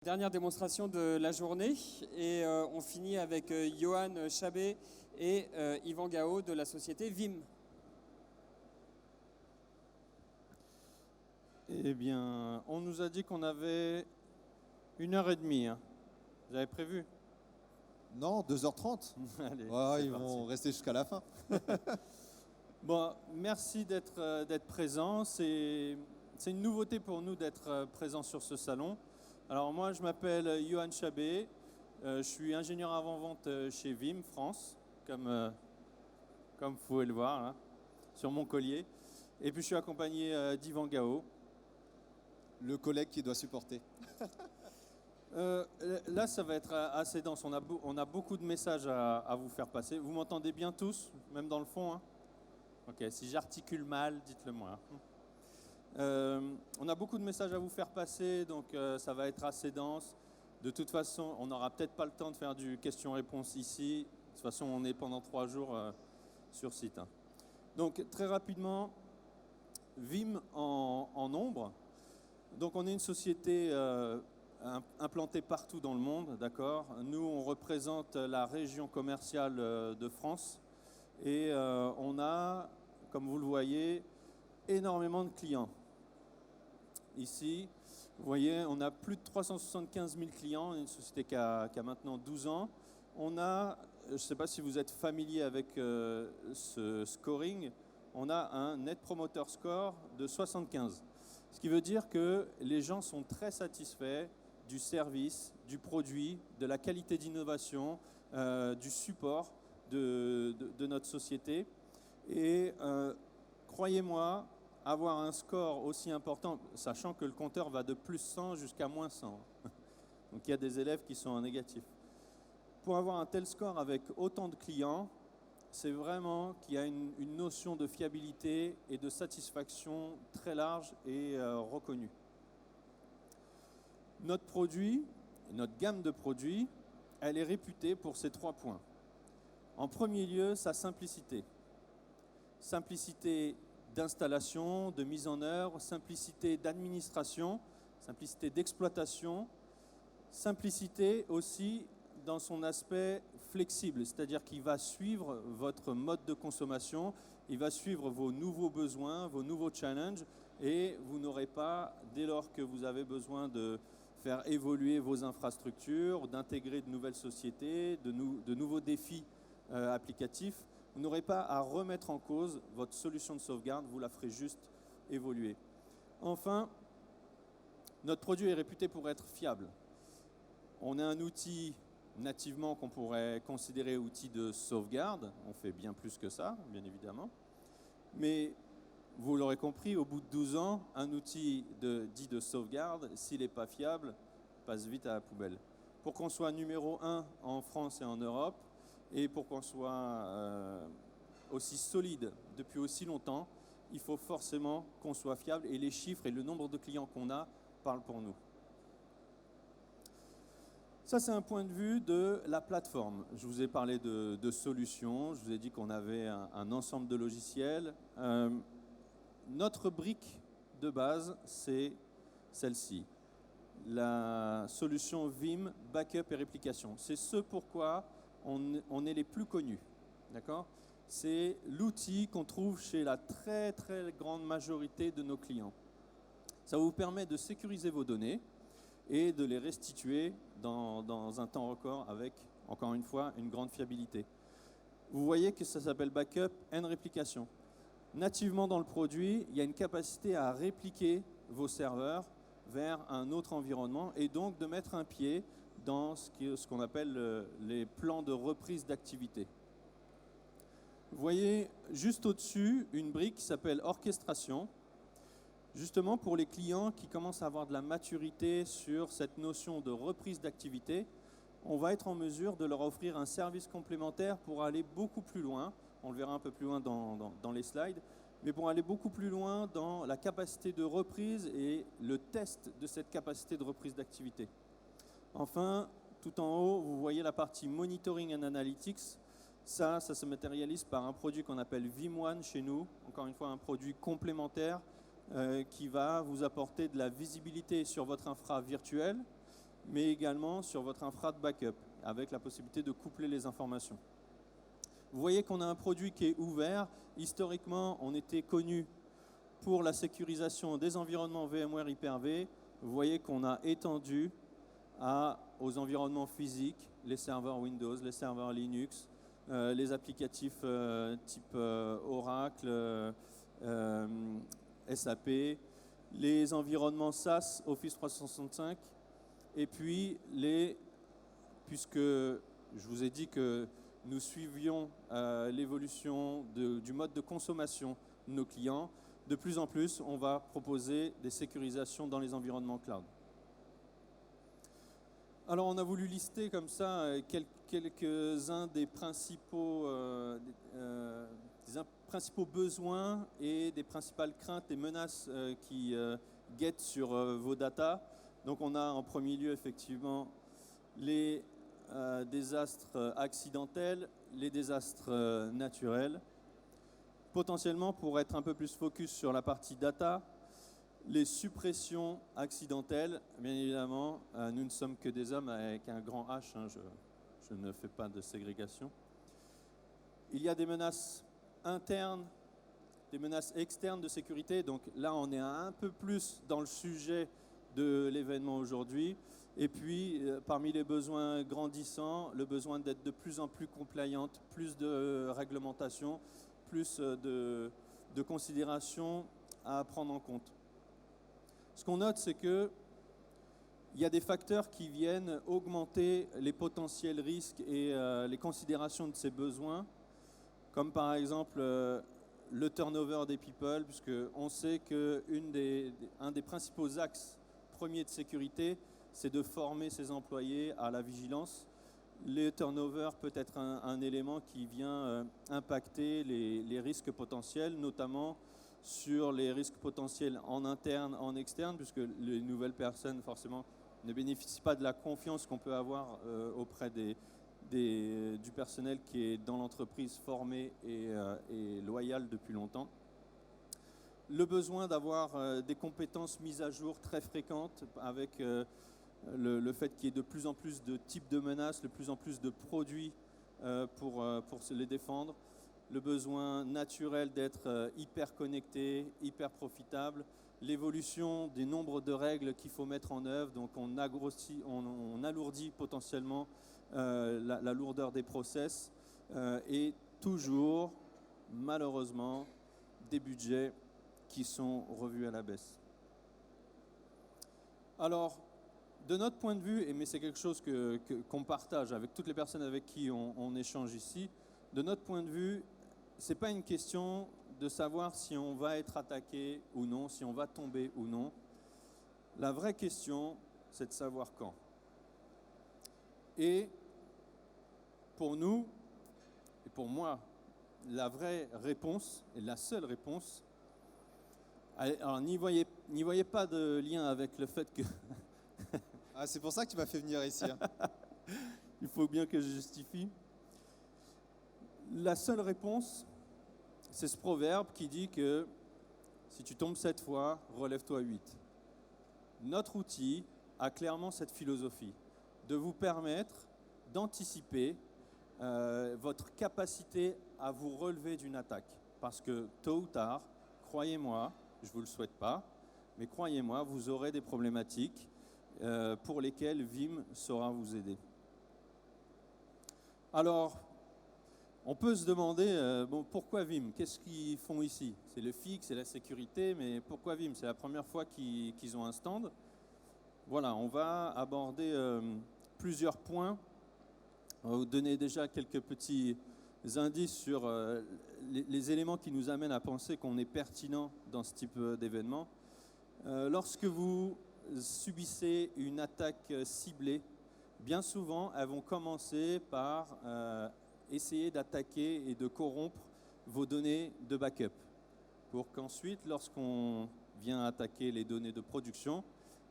Dernière démonstration de la journée et on finit avec Johan Chabé et Yvan Gao de la société Vim. Eh bien, on nous a dit qu'on avait 1h30. Hein. Vous avez prévu? Non, 2h30. Allez, Ouais, ils parti. vont rester jusqu'à la fin. Bon, merci d'être présent. C'est une nouveauté pour nous d'être présent sur ce salon. Alors moi, je m'appelle Johan Chabé. Je suis ingénieur avant-vente chez Vim France, comme vous pouvez le voir là, sur mon collier. Et puis je suis accompagné d'Yvan Gao. Le collègue qui doit supporter. Là, ça va être assez dense. On a beaucoup de messages à vous faire passer. Vous m'entendez bien tous, même dans le fond, hein? Ok, si j'articule mal, dites-le moi. On a beaucoup de messages à vous faire passer, donc ça va être assez dense. De toute façon, on n'aura peut-être pas le temps de faire du question-réponse ici. De toute façon, on est pendant 3 jours sur site. Hein. Donc, très rapidement, Vim en nombre. Donc, on est une société implantée partout dans le monde, d'accord. Nous, on représente la région commerciale de France et on a, comme vous le voyez, énormément de clients. Ici, vous voyez, on a plus de 375 000 clients, une société qui a maintenant 12 ans. On a, je ne sais pas si vous êtes familier avec ce scoring, on a un Net Promoter Score de 75. Ce qui veut dire que les gens sont très satisfaits du service, du produit, de la qualité d'innovation, du support de notre société. Et croyez-moi, avoir un score aussi important, sachant que le compteur va de plus 100 jusqu'à moins 100. Donc il y a des élèves qui sont en négatif. Pour avoir un tel score avec autant de clients, c'est vraiment qu'il y a une notion de fiabilité et de satisfaction très large et reconnue. Notre produit, notre gamme de produits, elle est réputée pour ces 3 points. En premier lieu, sa simplicité. Simplicité d'installation, de mise en œuvre, simplicité d'administration, simplicité d'exploitation, simplicité aussi dans son aspect flexible, c'est-à-dire qu'il va suivre votre mode de consommation, il va suivre vos nouveaux besoins, vos nouveaux challenges, et vous n'aurez pas, dès lors que vous avez besoin de faire évoluer vos infrastructures, d'intégrer de nouvelles sociétés, de nouveaux défis applicatifs, vous n'aurez pas à remettre en cause votre solution de sauvegarde, vous la ferez juste évoluer. Enfin, notre produit est réputé pour être fiable. On a un outil nativement qu'on pourrait considérer outil de sauvegarde. On fait bien plus que ça, bien évidemment. Mais vous l'aurez compris, au bout de 12 ans, un outil dit de sauvegarde, s'il n'est pas fiable, passe vite à la poubelle. Pour qu'on soit numéro 1 en France et en Europe, et pour qu'on soit aussi solide depuis aussi longtemps, il faut forcément qu'on soit fiable et les chiffres et le nombre de clients qu'on a parlent pour nous. Ça, c'est un point de vue de la plateforme. Je vous ai parlé de solutions, je vous ai dit qu'on avait un ensemble de logiciels. Notre brique de base, c'est celle-ci. La solution Vim, backup et réplication. C'est ce pourquoi on est les plus connus. D'accord ? C'est l'outil qu'on trouve chez la très très grande majorité de nos clients. Ça vous permet de sécuriser vos données et de les restituer dans un temps record avec, encore une fois, une grande fiabilité. Vous voyez que ça s'appelle backup and réplication. Nativement dans le produit, il y a une capacité à répliquer vos serveurs vers un autre environnement et donc de mettre un pied dans ce qu'on appelle les plans de reprise d'activité. Vous voyez juste au-dessus une brique qui s'appelle orchestration, justement pour les clients qui commencent à avoir de la maturité sur cette notion de reprise d'activité. On va être en mesure de leur offrir un service complémentaire pour aller beaucoup plus loin. On le verra un peu plus loin dans les slides, mais pour aller beaucoup plus loin dans la capacité de reprise et le test de cette capacité de reprise d'activité. Enfin, tout en haut, vous voyez la partie Monitoring and Analytics. Ça se matérialise par un produit qu'on appelle Vim1 chez nous. Encore une fois, un produit complémentaire qui va vous apporter de la visibilité sur votre infra virtuelle, mais également sur votre infra de backup, avec la possibilité de coupler les informations. Vous voyez qu'on a un produit qui est ouvert. Historiquement, on était connu pour la sécurisation des environnements VMware Hyper-V. Vous voyez qu'on a étendu aux environnements physiques, les serveurs Windows, les serveurs Linux, les applicatifs type Oracle, SAP, les environnements SaaS, Office 365, et puis puisque je vous ai dit que nous suivions l'évolution du mode de consommation de nos clients, de plus en plus, on va proposer des sécurisations dans les environnements cloud. Alors, on a voulu lister comme ça quelques-uns des principaux besoins et des principales craintes et menaces qui guettent sur vos datas. Donc, on a en premier lieu effectivement les désastres accidentels, les désastres naturels. Potentiellement, pour être un peu plus focus sur la partie data, les suppressions accidentelles, bien évidemment, nous ne sommes que des hommes avec un grand H, hein, je ne fais pas de ségrégation. Il y a des menaces internes, des menaces externes de sécurité, donc là on est un peu plus dans le sujet de l'événement aujourd'hui. Et puis, parmi les besoins grandissants, le besoin d'être de plus en plus compliante, plus de réglementation, plus de considérations à prendre en compte. Ce qu'on note, c'est qu'il y a des facteurs qui viennent augmenter les potentiels risques et les considérations de ces besoins, comme par exemple le turnover des people, puisqu'on sait qu'un des principaux axes premiers de sécurité, c'est de former ses employés à la vigilance. Le turnover peut être un élément qui vient impacter les risques potentiels, notamment sur les risques potentiels en interne, en externe, puisque les nouvelles personnes, forcément, ne bénéficient pas de la confiance qu'on peut avoir auprès du personnel qui est dans l'entreprise formé et loyal depuis longtemps. Le besoin d'avoir des compétences mises à jour très fréquentes avec le fait qu'il y ait de plus en plus de types de menaces, de plus en plus de produits pour se les défendre. Le besoin naturel d'être hyper connecté, hyper profitable, l'évolution des nombres de règles qu'il faut mettre en œuvre, donc on alourdit potentiellement la lourdeur des process et toujours, malheureusement, des budgets qui sont revus à la baisse. Alors, de notre point de vue, mais c'est quelque chose qu'on partage avec toutes les personnes avec qui on échange ici, de notre point de vue, ce n'est pas une question de savoir si on va être attaqué ou non, si on va tomber ou non. La vraie question, c'est de savoir quand. Et pour nous, et pour moi, la vraie réponse, et la seule réponse, alors n'y voyez pas de lien avec le fait que... Ah, c'est pour ça que tu m'as fait venir ici. Hein. Il faut bien que je justifie. La seule réponse, c'est ce proverbe qui dit que si tu tombes 7 fois, relève-toi 8. Notre outil a clairement cette philosophie de vous permettre d'anticiper votre capacité à vous relever d'une attaque. Parce que tôt ou tard, croyez-moi, je ne vous le souhaite pas, mais croyez-moi, vous aurez des problématiques pour lesquelles Vim saura vous aider. Alors, on peut se demander, pourquoi Vim? Qu'est-ce qu'ils font ici? C'est le fixe, c'est la sécurité, mais pourquoi Vim? C'est la première fois qu'ils ont un stand. Voilà, on va aborder plusieurs points. On va vous donner déjà quelques petits indices sur les éléments qui nous amènent à penser qu'on est pertinent dans ce type d'événement. Lorsque vous subissez une attaque ciblée, bien souvent, elles vont commencer par essayer d'attaquer et de corrompre vos données de backup pour qu'ensuite, lorsqu'on vient attaquer les données de production,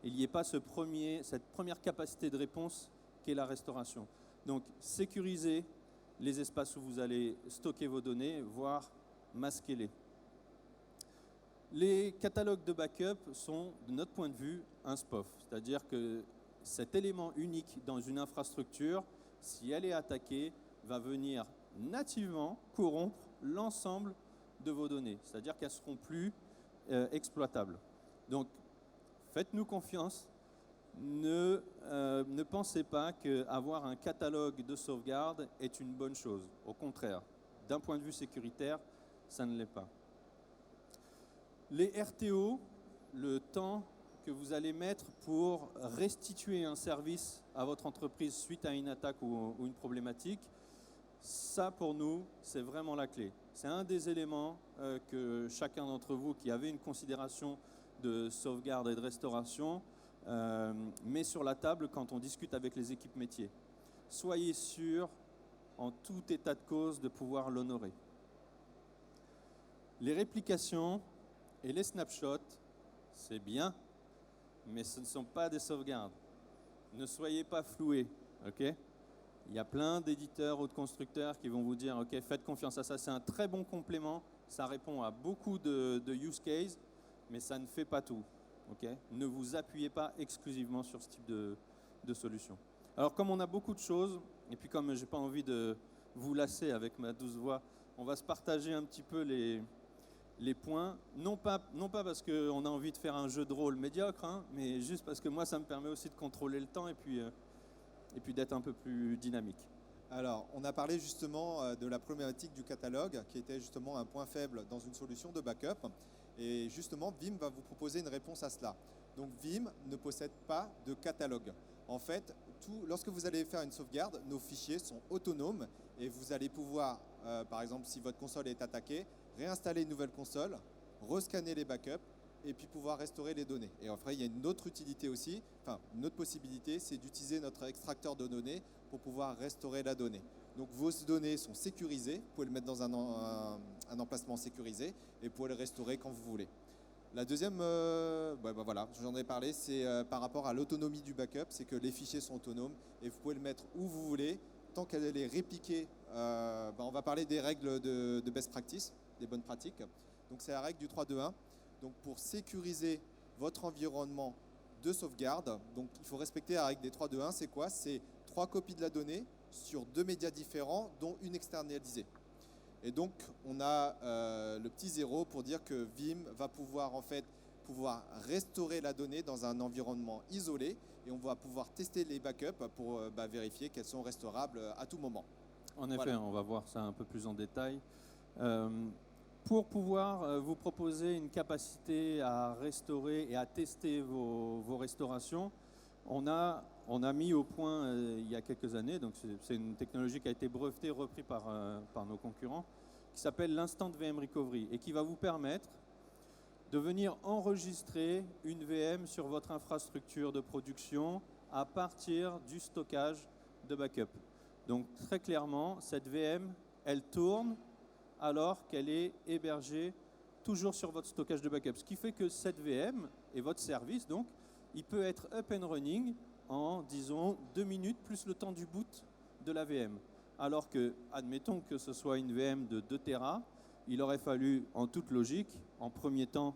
il n'y ait pas cette première capacité de réponse qui est la restauration. Donc, sécurisez les espaces où vous allez stocker vos données, voire masquez-les. Les catalogues de backup sont, de notre point de vue, un SPOF, c'est-à-dire que cet élément unique dans une infrastructure, si elle est attaquée, va venir nativement corrompre l'ensemble de vos données. C'est-à-dire qu'elles ne seront plus exploitables. Donc, faites-nous confiance. Ne pensez pas qu'avoir un catalogue de sauvegarde est une bonne chose. Au contraire, d'un point de vue sécuritaire, ça ne l'est pas. Les RTO, le temps que vous allez mettre pour restituer un service à votre entreprise suite à une attaque ou une problématique, ça pour nous, c'est vraiment la clé. C'est un des éléments que chacun d'entre vous qui avait une considération de sauvegarde et de restauration met sur la table quand on discute avec les équipes métiers. Soyez sûr, en tout état de cause, de pouvoir l'honorer. Les réplications et les snapshots, c'est bien, mais ce ne sont pas des sauvegardes. Ne soyez pas floués, ok ? Il y a plein d'éditeurs ou de constructeurs qui vont vous dire « Ok, faites confiance à ça, c'est un très bon complément, ça répond à beaucoup de use cases, mais ça ne fait pas tout. Okay ? Ne vous appuyez pas exclusivement sur ce type de solution. » Alors comme on a beaucoup de choses, et puis comme je n'ai pas envie de vous lasser avec ma douce voix, on va se partager un petit peu les points, non pas parce qu'on a envie de faire un jeu de rôle médiocre, hein, mais juste parce que moi ça me permet aussi de contrôler le temps et puis d'être un peu plus dynamique. Alors, on a parlé justement de la problématique du catalogue, qui était justement un point faible dans une solution de backup. Et justement, Veeam va vous proposer une réponse à cela. Donc, Veeam ne possède pas de catalogue. En fait, lorsque vous allez faire une sauvegarde, nos fichiers sont autonomes et vous allez pouvoir, par exemple, si votre console est attaquée, réinstaller une nouvelle console, rescanner les backups et puis pouvoir restaurer les données. Et après, il y a une autre utilité aussi, enfin une autre possibilité, c'est d'utiliser notre extracteur de données pour pouvoir restaurer la donnée. Donc vos données sont sécurisées, vous pouvez le mettre dans un emplacement sécurisé et vous pouvez le restaurer quand vous voulez. La deuxième, voilà, j'en ai parlé, c'est par rapport à l'autonomie du backup, c'est que les fichiers sont autonomes et vous pouvez le mettre où vous voulez, tant qu'elle est répliquée. On va parler des règles de best practice, des bonnes pratiques. Donc c'est la règle du 3-2-1. Donc pour sécuriser votre environnement de sauvegarde, donc il faut respecter la règle des 3-2-1. C'est quoi? C'est 3 copies de la donnée sur 2 médias différents, dont une externalisée. Et donc on a le petit 0 pour dire que Veeam va pouvoir restaurer la donnée dans un environnement isolé et on va pouvoir tester les backups pour vérifier qu'elles sont restaurables à tout moment. En effet, Voilà. On va voir ça un peu plus en détail. Pour pouvoir vous proposer une capacité à restaurer et à tester vos restaurations, on a mis au point il y a quelques années, donc c'est une technologie qui a été brevetée, reprise par nos concurrents, qui s'appelle l'Instant VM Recovery et qui va vous permettre de venir enregistrer une VM sur votre infrastructure de production à partir du stockage de backup. Donc très clairement, cette VM, elle tourne alors qu'elle est hébergée toujours sur votre stockage de backup. Ce qui fait que cette VM et votre service, donc, il peut être up and running en, disons, 2 minutes plus le temps du boot de la VM. Alors que, admettons que ce soit une VM de 2 Tera, il aurait fallu, en toute logique, en premier temps,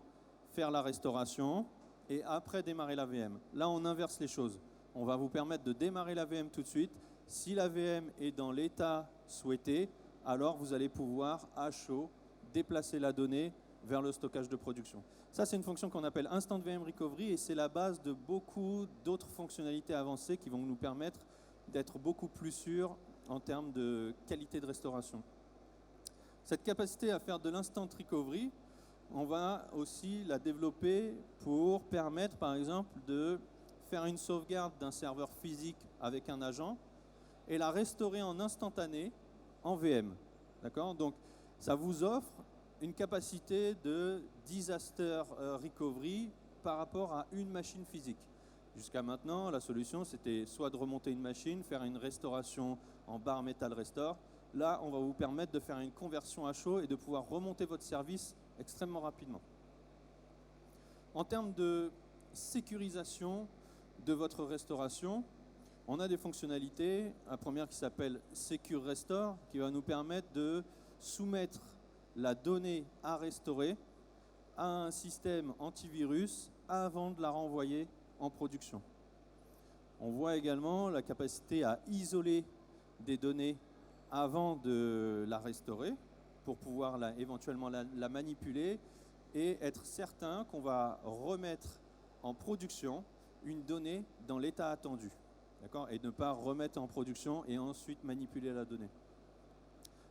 faire la restauration et après démarrer la VM. Là, on inverse les choses. On va vous permettre de démarrer la VM tout de suite. Si la VM est dans l'état souhaité, alors vous allez pouvoir, à chaud, déplacer la donnée vers le stockage de production. Ça, c'est une fonction qu'on appelle Instant VM Recovery et c'est la base de beaucoup d'autres fonctionnalités avancées qui vont nous permettre d'être beaucoup plus sûrs en termes de qualité de restauration. Cette capacité à faire de l'Instant Recovery, on va aussi la développer pour permettre, par exemple, de faire une sauvegarde d'un serveur physique avec un agent et la restaurer en instantané en VM. D'accord ? Donc, ça vous offre une capacité de disaster recovery par rapport à une machine physique. Jusqu'à maintenant, la solution, c'était soit de remonter une machine, faire une restauration en bare metal restore. Là, on va vous permettre de faire une conversion à chaud et de pouvoir remonter votre service extrêmement rapidement. En termes de sécurisation de votre restauration, on a des fonctionnalités. La première qui s'appelle Secure Restore, qui va nous permettre de soumettre la donnée à restaurer à un système antivirus avant de la renvoyer en production. On voit également la capacité à isoler des données avant de la restaurer pour pouvoir éventuellement la manipuler et être certain qu'on va remettre en production une donnée dans l'état attendu. D'accord ? Et ne pas remettre en production et ensuite manipuler la donnée.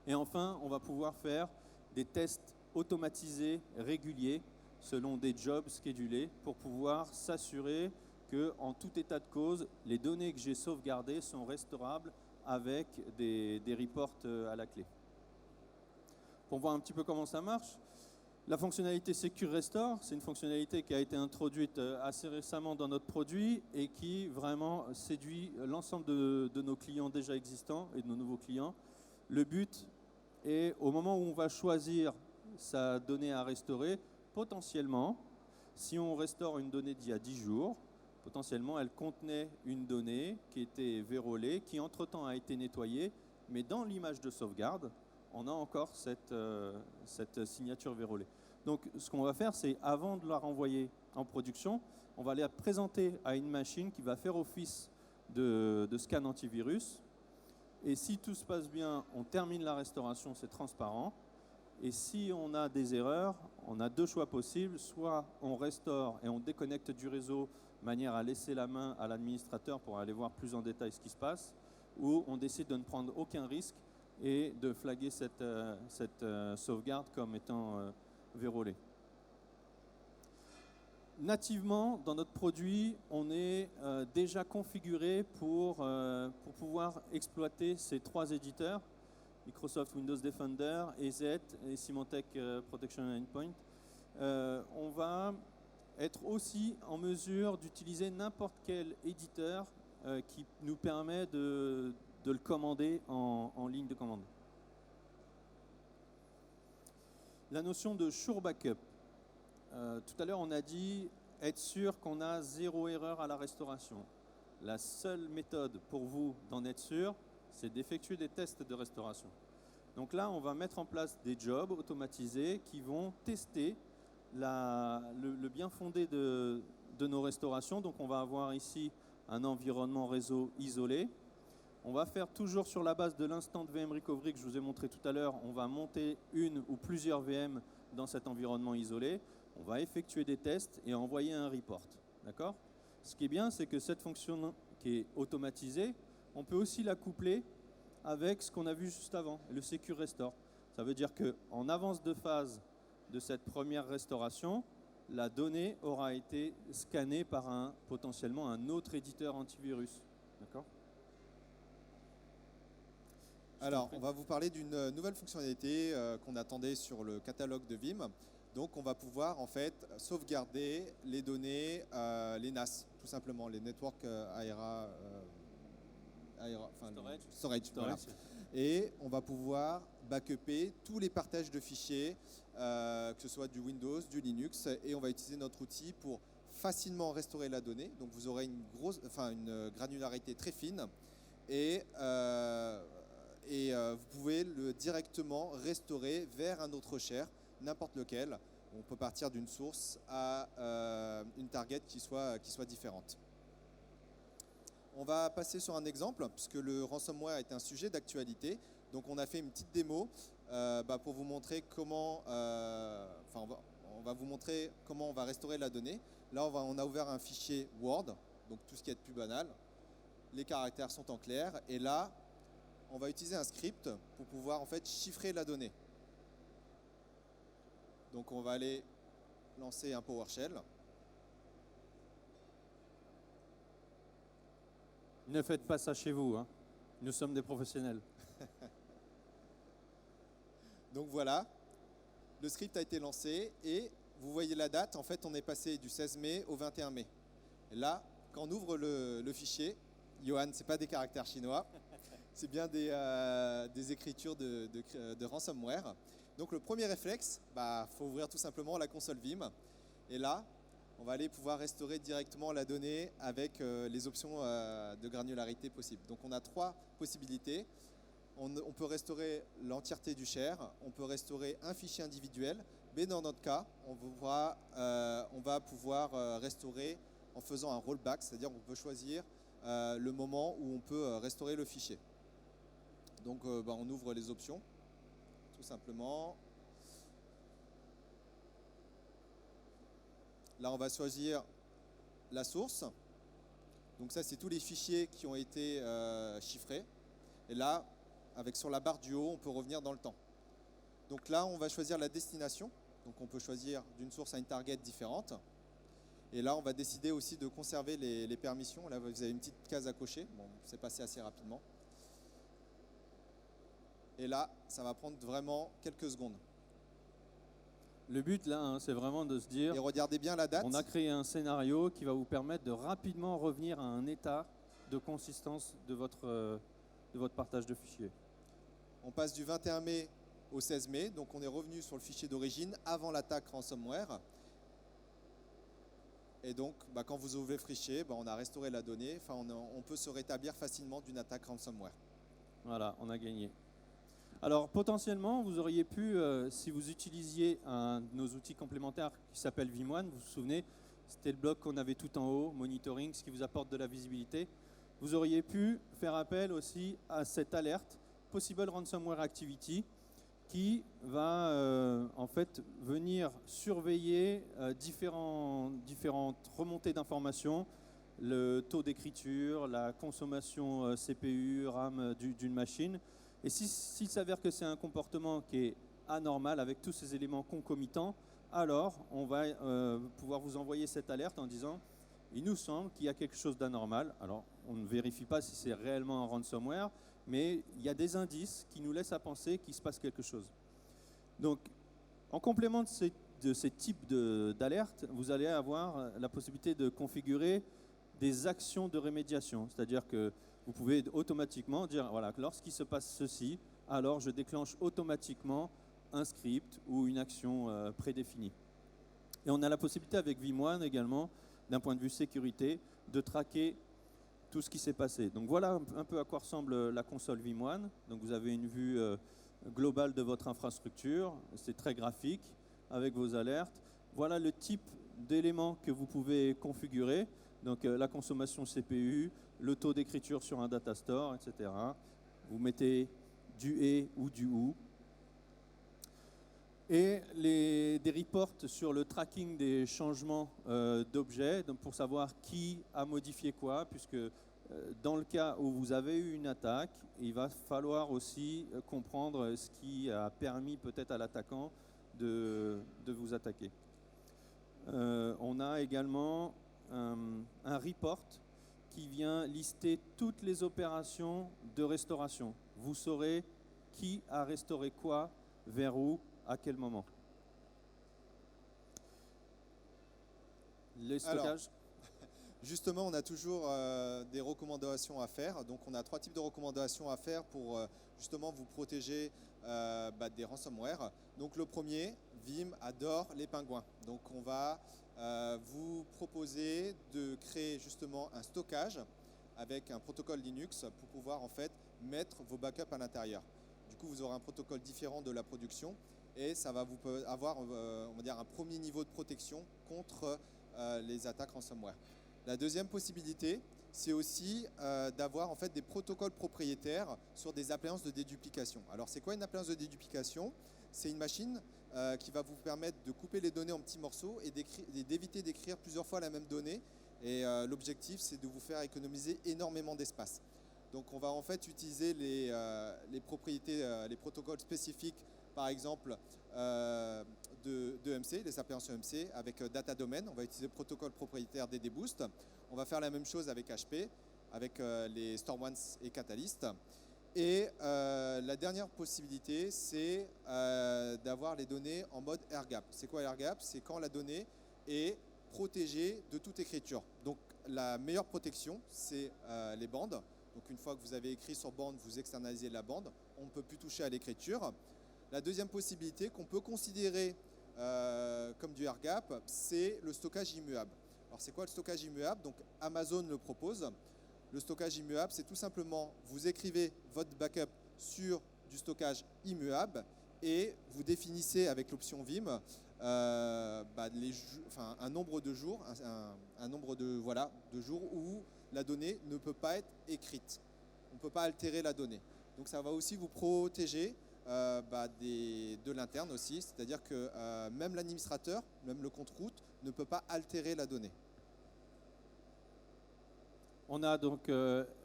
Et enfin, on va pouvoir faire des tests automatisés réguliers selon des jobs schedulés pour pouvoir s'assurer qu'en tout état de cause, les données que j'ai sauvegardées sont restaurables avec des reports à la clé. Pour voir un petit peu comment ça marche, la fonctionnalité Secure Restore, c'est une fonctionnalité qui a été introduite assez récemment dans notre produit et qui vraiment séduit l'ensemble de nos clients déjà existants et de nos nouveaux clients. Le but est, au moment où on va choisir sa donnée à restaurer, potentiellement, si on restaure une donnée d'il y a 10 jours, potentiellement elle contenait une donnée qui était vérolée, qui entre-temps a été nettoyée, mais dans l'image de sauvegarde, on a encore cette signature vérolée. Donc ce qu'on va faire, c'est avant de la renvoyer en production, on va la présenter à une machine qui va faire office de scan antivirus. Et si tout se passe bien, on termine la restauration, c'est transparent. Et si on a des erreurs, on a deux choix possibles. Soit on restaure et on déconnecte du réseau de manière à laisser la main à l'administrateur pour aller voir plus en détail ce qui se passe, ou on décide de ne prendre aucun risque et de flaguer cette sauvegarde comme étant vérolée. Nativement, dans notre produit, on est déjà configuré pour pouvoir exploiter ces trois éditeurs, Microsoft Windows Defender, EZ et Symantec Protection Endpoint. On va être aussi en mesure d'utiliser n'importe quel éditeur qui nous permet de le commander en ligne de commande. La notion de Sure Backup. Tout à l'heure, on a dit être sûr qu'on a zéro erreur à la restauration. La seule méthode pour vous d'en être sûr, c'est d'effectuer des tests de restauration. Donc là, on va mettre en place des jobs automatisés qui vont tester le bien fondé de nos restaurations. Donc on va avoir ici un environnement réseau isolé. On va faire toujours sur la base de l'instant de VM Recovery que je vous ai montré tout à l'heure. On va monter une ou plusieurs VM dans cet environnement isolé. On va effectuer des tests et envoyer un report. D'accord ? Ce qui est bien, c'est que cette fonction qui est automatisée, on peut aussi la coupler avec ce qu'on a vu juste avant, le Secure Restore. Ça veut dire qu'en avance de phase de cette première restauration, la donnée aura été scannée par potentiellement un autre éditeur antivirus. D'accord ? Alors, on va vous parler d'une nouvelle fonctionnalité qu'on attendait sur le catalogue de Vim. Donc, on va pouvoir en fait sauvegarder les données, les NAS, tout simplement, les Network Storage. Voilà. Et on va pouvoir backuper tous les partages de fichiers, que ce soit du Windows, du Linux, et on va utiliser notre outil pour facilement restaurer la donnée. Donc, vous aurez une granularité très fine et vous pouvez le directement restaurer vers un autre share, n'importe lequel. On peut partir d'une source à une target qui soit différente. On va passer sur un exemple, puisque le ransomware est un sujet d'actualité. Donc on a fait une petite démo pour vous montrer comment, on va vous montrer comment on va restaurer la donnée. Là, on a ouvert un fichier Word, donc tout ce qui est de plus banal. Les caractères sont en clair. Et là, on va utiliser un script pour pouvoir en fait chiffrer la donnée. Donc on va aller lancer un PowerShell. Ne faites pas ça chez vous, hein. Nous sommes des professionnels. Donc voilà, le script a été lancé et vous voyez la date. En fait, on est passé du 16 mai au 21 mai. Et là, quand on ouvre le fichier, Johan, ce n'est pas des caractères chinois, c'est bien des écritures de ransomware. Donc le premier réflexe, faut ouvrir tout simplement la console Vim. Et là, on va aller pouvoir restaurer directement la donnée avec les options de granularité possibles. Donc on a trois possibilités. On peut restaurer l'entièreté du share, on peut restaurer un fichier individuel, mais dans notre cas, on va pouvoir restaurer en faisant un rollback, c'est-à-dire qu'on peut choisir le moment où on peut restaurer le fichier. Donc on ouvre les options, tout simplement. Là, on va choisir la source. Donc ça, c'est tous les fichiers qui ont été chiffrés. Et là, sur la barre du haut, on peut revenir dans le temps. Donc là, on va choisir la destination. Donc on peut choisir d'une source à une target différente. Et là, on va décider aussi de conserver les permissions. Là, vous avez une petite case à cocher. Bon, c'est passé assez rapidement. Et là, ça va prendre vraiment quelques secondes. Le but là, c'est vraiment de se dire, et regardez bien la date. On a créé un scénario qui va vous permettre de rapidement revenir à un état de consistance de votre partage de fichiers. On passe du 21 mai au 16 mai, donc on est revenu sur le fichier d'origine avant l'attaque ransomware. Et donc, quand vous ouvrez le fichier, on a restauré la donnée. Enfin, on peut se rétablir facilement d'une attaque ransomware. Voilà, on a gagné. Alors potentiellement, vous auriez pu, si vous utilisiez un de nos outils complémentaires qui s'appelle Vim1, vous vous souvenez, c'était le bloc qu'on avait tout en haut, monitoring, ce qui vous apporte de la visibilité. Vous auriez pu faire appel aussi à cette alerte, Possible Ransomware Activity, qui va en fait venir surveiller différentes remontées d'informations, le taux d'écriture, la consommation CPU, RAM d'une machine. Et s'il s'avère que c'est un comportement qui est anormal avec tous ces éléments concomitants, alors on va pouvoir vous envoyer cette alerte en disant « Il nous semble qu'il y a quelque chose d'anormal ». Alors on ne vérifie pas si c'est réellement un ransomware, mais il y a des indices qui nous laissent à penser qu'il se passe quelque chose. Donc en complément de ces types d'alertes, vous allez avoir la possibilité de configurer des actions de rémédiation, c'est-à-dire que vous pouvez automatiquement dire, voilà, lorsqu'il se passe ceci, alors je déclenche automatiquement un script ou une action prédéfinie. Et on a la possibilité avec Vim1 également, d'un point de vue sécurité, de traquer tout ce qui s'est passé. Donc voilà un peu à quoi ressemble la console Vim1. Donc vous avez une vue globale de votre infrastructure, c'est très graphique, avec vos alertes. Voilà le type d'éléments que vous pouvez configurer. Donc la consommation CPU, le taux d'écriture sur un data store, etc. Vous mettez du et ou du ou. Et des reports sur le tracking des changements d'objets, pour savoir qui a modifié quoi, puisque dans le cas où vous avez eu une attaque, il va falloir aussi comprendre ce qui a permis peut-être à l'attaquant de vous attaquer. On a également un report qui vient lister toutes les opérations de restauration. Vous saurez qui a restauré quoi, vers où, à quel moment. Les stockages. Alors, justement, on a toujours des recommandations à faire. Donc, on a 3 types de recommandations à faire pour justement vous protéger des ransomware. Donc, le premier, Vim adore les pingouins. Donc, on va vous proposer de créer justement un stockage avec un protocole Linux pour pouvoir en fait mettre vos backups à l'intérieur. Du coup, vous aurez un protocole différent de la production et ça va vous avoir on va dire un premier niveau de protection contre les attaques ransomware. La deuxième possibilité, c'est aussi d'avoir en fait des protocoles propriétaires sur des appliances de déduplication. Alors, c'est quoi une appliance de déduplication? C'est une machine qui va vous permettre de couper les données en petits morceaux et d'éviter d'écrire plusieurs fois la même donnée. Et l'objectif, c'est de vous faire économiser énormément d'espace. Donc, on va en fait utiliser les propriétés, les protocoles spécifiques, par exemple, de EMC, les appliances EMC, avec Data Domain. On va utiliser le protocole propriétaire DDBoost. On va faire la même chose avec HP, avec les StormOne et Catalyst. Et la dernière possibilité, c'est d'avoir les données en mode air-gap. C'est quoi air-gap? C'est quand la donnée est protégée de toute écriture. Donc la meilleure protection, c'est les bandes. Donc une fois que vous avez écrit sur bande, vous externalisez la bande. On ne peut plus toucher à l'écriture. La deuxième possibilité qu'on peut considérer comme du air-gap, c'est le stockage immuable. Alors c'est quoi le stockage immuable? Donc Amazon le propose. Le stockage immuable, c'est tout simplement, vous écrivez votre backup sur du stockage immuable et vous définissez avec l'option Vim un nombre de jours, un nombre de jours où la donnée ne peut pas être écrite. On ne peut pas altérer la donnée. Donc ça va aussi vous protéger de l'interne aussi, c'est-à-dire que même l'administrateur, même le compte route, ne peut pas altérer la donnée. On a donc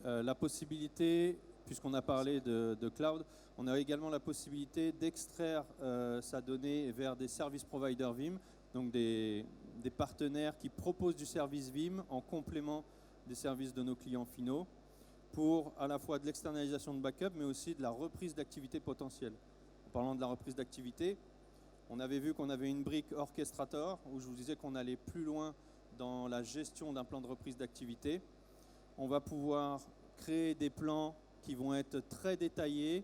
la possibilité, puisqu'on a parlé de cloud, on a également la possibilité d'extraire sa donnée vers des service providers Vim, donc des partenaires qui proposent du service Vim en complément des services de nos clients finaux, pour à la fois de l'externalisation de backup, mais aussi de la reprise d'activité potentielle. En parlant de la reprise d'activité, on avait vu qu'on avait une brique Orchestrator, où je vous disais qu'on allait plus loin dans la gestion d'un plan de reprise d'activité. On va pouvoir créer des plans qui vont être très détaillés,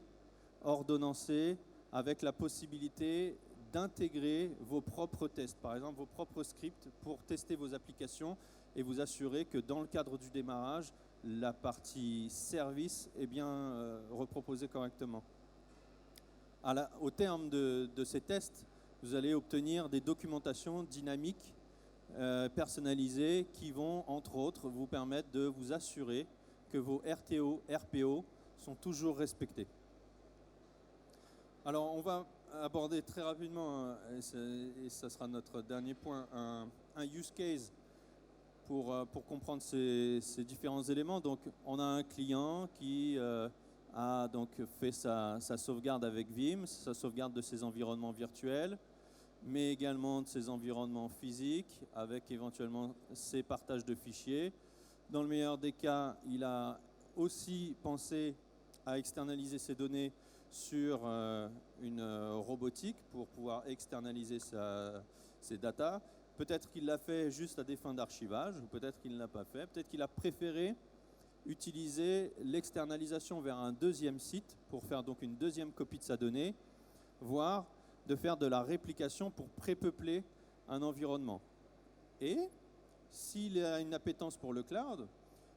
ordonnancés, avec la possibilité d'intégrer vos propres tests, par exemple vos propres scripts pour tester vos applications et vous assurer que dans le cadre du démarrage, la partie service est bien reproposée correctement. Au terme de ces tests, vous allez obtenir des documentations dynamiques personnalisées qui vont, entre autres, vous permettre de vous assurer que vos RTO, RPO sont toujours respectés. Alors, on va aborder très rapidement, et ça sera notre dernier point, un use case pour comprendre ces différents éléments. Donc, on a un client qui a donc fait sa sauvegarde avec Vim, sa sauvegarde de ses environnements virtuels, mais également de ses environnements physiques, avec éventuellement ses partages de fichiers. Dans le meilleur des cas, il a aussi pensé à externaliser ses données sur une robotique pour pouvoir externaliser ses datas. Peut-être qu'il l'a fait juste à des fins d'archivage, ou peut-être qu'il ne l'a pas fait. Peut-être qu'il a préféré utiliser l'externalisation vers un deuxième site pour faire donc une deuxième copie de sa donnée, voire de faire de la réplication pour prépeupler un environnement. Et s'il a une appétence pour le cloud,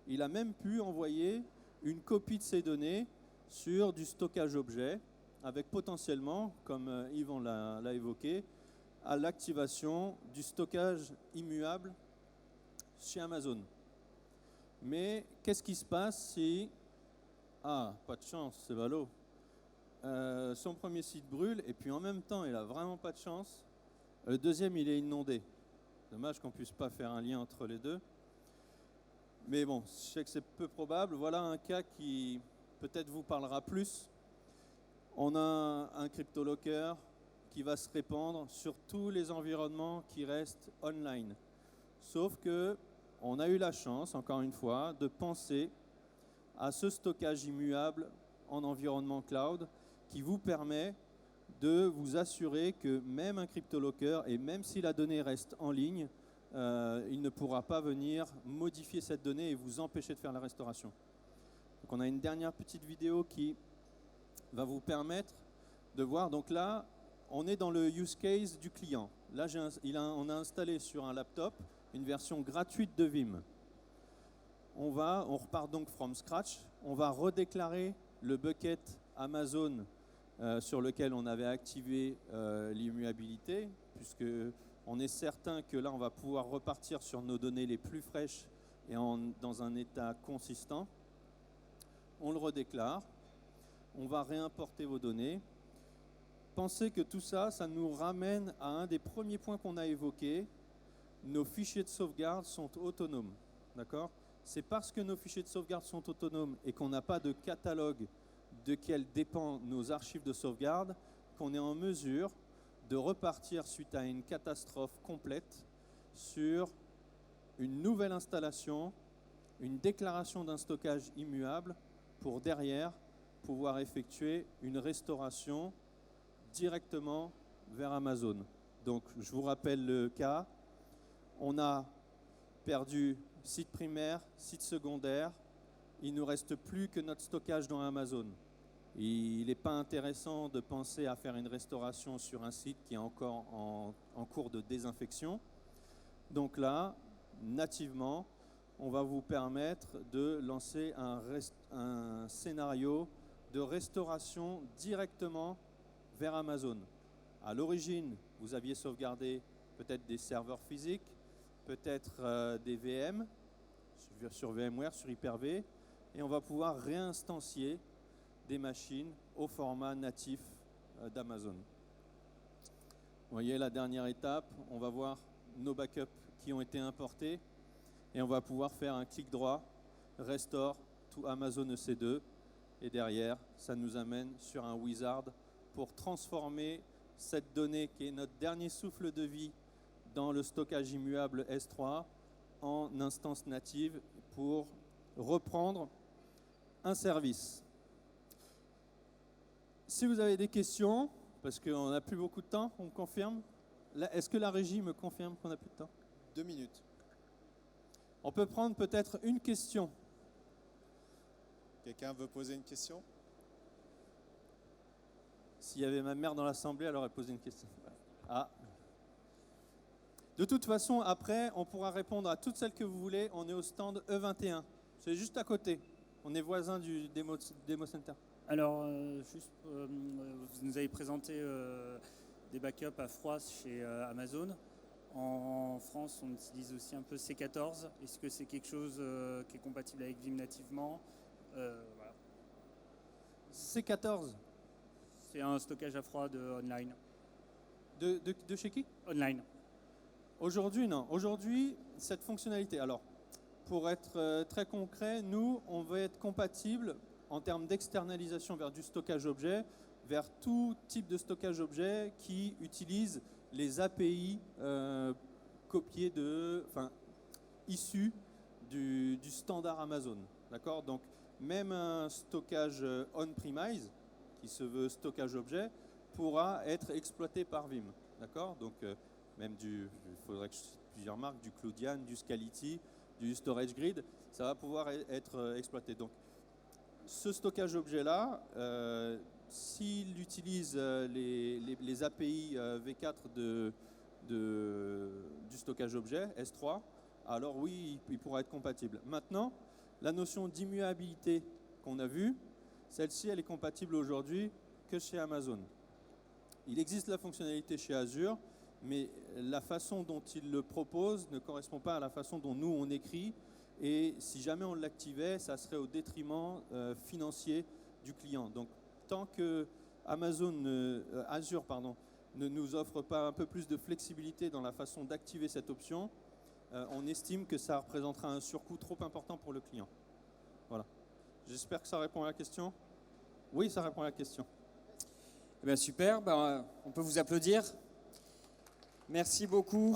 il a même pu envoyer une copie de ses données sur du stockage objet, avec potentiellement, comme Yvan l'a évoqué, à l'activation du stockage immuable chez Amazon. Mais qu'est-ce qui se passe si... Ah, pas de chance, c'est ballot. Son premier site brûle et puis en même temps, il n'a vraiment pas de chance. Le deuxième, il est inondé. Dommage qu'on ne puisse pas faire un lien entre les deux. Mais bon, je sais que c'est peu probable. Voilà un cas qui peut-être vous parlera plus. On a un CryptoLocker qui va se répandre sur tous les environnements qui restent online. Sauf que on a eu la chance, encore une fois, de penser à ce stockage immuable en environnement cloud qui vous permet de vous assurer que même un CryptoLocker, et même si la donnée reste en ligne, il ne pourra pas venir modifier cette donnée et vous empêcher de faire la restauration. Donc on a une dernière petite vidéo qui va vous permettre de voir. Donc là, on est dans le use case du client. Là, on a installé sur un laptop une version gratuite de Vim. On repart donc from scratch. On va redéclarer le bucket Amazon sur lequel on avait activé l'immuabilité, puisque on est certain que là, on va pouvoir repartir sur nos données les plus fraîches et dans un état consistant. On le redéclare. On va réimporter vos données. Pensez que tout ça, ça nous ramène à un des premiers points qu'on a évoqués. Nos fichiers de sauvegarde sont autonomes. D'accord ? C'est parce que nos fichiers de sauvegarde sont autonomes et qu'on n'a pas de catalogue duquel dépendent nos archives de sauvegarde qu'on est en mesure de repartir suite à une catastrophe complète sur une nouvelle installation, une déclaration d'un stockage immuable pour derrière pouvoir effectuer une restauration directement vers Amazon. Donc, je vous rappelle le cas. On a perdu site primaire, site secondaire. Il ne nous reste plus que notre stockage dans Amazon. Il n'est pas intéressant de penser à faire une restauration sur un site qui est encore en cours de désinfection. Donc là, nativement, on va vous permettre de lancer un scénario de restauration directement vers Amazon. À l'origine, vous aviez sauvegardé peut-être des serveurs physiques, peut-être des VM, sur VMware, sur Hyper-V, et on va pouvoir réinstancier des machines au format natif d'Amazon. Vous voyez la dernière étape, on va voir nos backups qui ont été importés et on va pouvoir faire un clic droit, Restore to Amazon EC2, et derrière, ça nous amène sur un wizard pour transformer cette donnée qui est notre dernier souffle de vie dans le stockage immuable S3 en instance native pour reprendre un service. Si vous avez des questions, parce qu'on n'a plus beaucoup de temps, on me confirme. Est-ce que la régie me confirme qu'on n'a plus de temps? 2 minutes. On peut prendre peut-être une question. Quelqu'un veut poser une question? S'il y avait ma mère dans l'assemblée, elle aurait posé une question. Ah. De toute façon, après, on pourra répondre à toutes celles que vous voulez. On est au stand E21. C'est juste à côté. On est voisin du Demo Center. Alors, vous nous avez présenté des backups à froid chez Amazon. En France, on utilise aussi un peu C14. Est-ce que c'est quelque chose qui est compatible avec Vim nativement? Voilà. C14. C'est un stockage à froid de online. De chez qui? Online. Aujourd'hui, non. Aujourd'hui, cette fonctionnalité, alors, pour être très concret, nous, on va être compatible en termes d'externalisation vers du stockage objet, vers tout type de stockage objet qui utilise les API copiées issues du standard Amazon. D'accord? Donc, même un stockage on-premise, qui se veut stockage objet, pourra être exploité par Vim. D'accord? Donc, même il faudrait que je cite plusieurs marques, du Cloudian, du Scality, du Storage Grid, ça va pouvoir être exploité. Donc, ce stockage objet-là, s'il utilise les API V4 du stockage objet, S3, alors oui, il pourra être compatible. Maintenant, la notion d'immuabilité qu'on a vue, celle-ci, elle est compatible aujourd'hui que chez Amazon. Il existe la fonctionnalité chez Azure, mais la façon dont il le propose ne correspond pas à la façon dont nous, on écrit. Et si jamais on l'activait, ça serait au détriment financier du client. Donc, tant que Azure ne nous offre pas un peu plus de flexibilité dans la façon d'activer cette option, on estime que ça représentera un surcoût trop important pour le client. Voilà. J'espère que ça répond à la question. Oui, ça répond à la question. Eh bien, super, on peut vous applaudir. Merci beaucoup,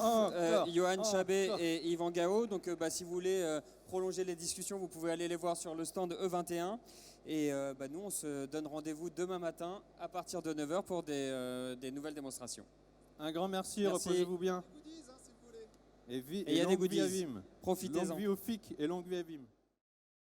Johan Chabé et Yvan Gao. Donc, si vous voulez prolonger les discussions, vous pouvez aller les voir sur le stand E21. Et nous, on se donne rendez-vous demain matin à partir de 9h pour des nouvelles démonstrations. Un grand merci. Reposez-vous bien. Goodies, si vous voulez. Et il y a des goodies à Vim. Profitez-en. Longue vie au FIC et longue vie à Vim.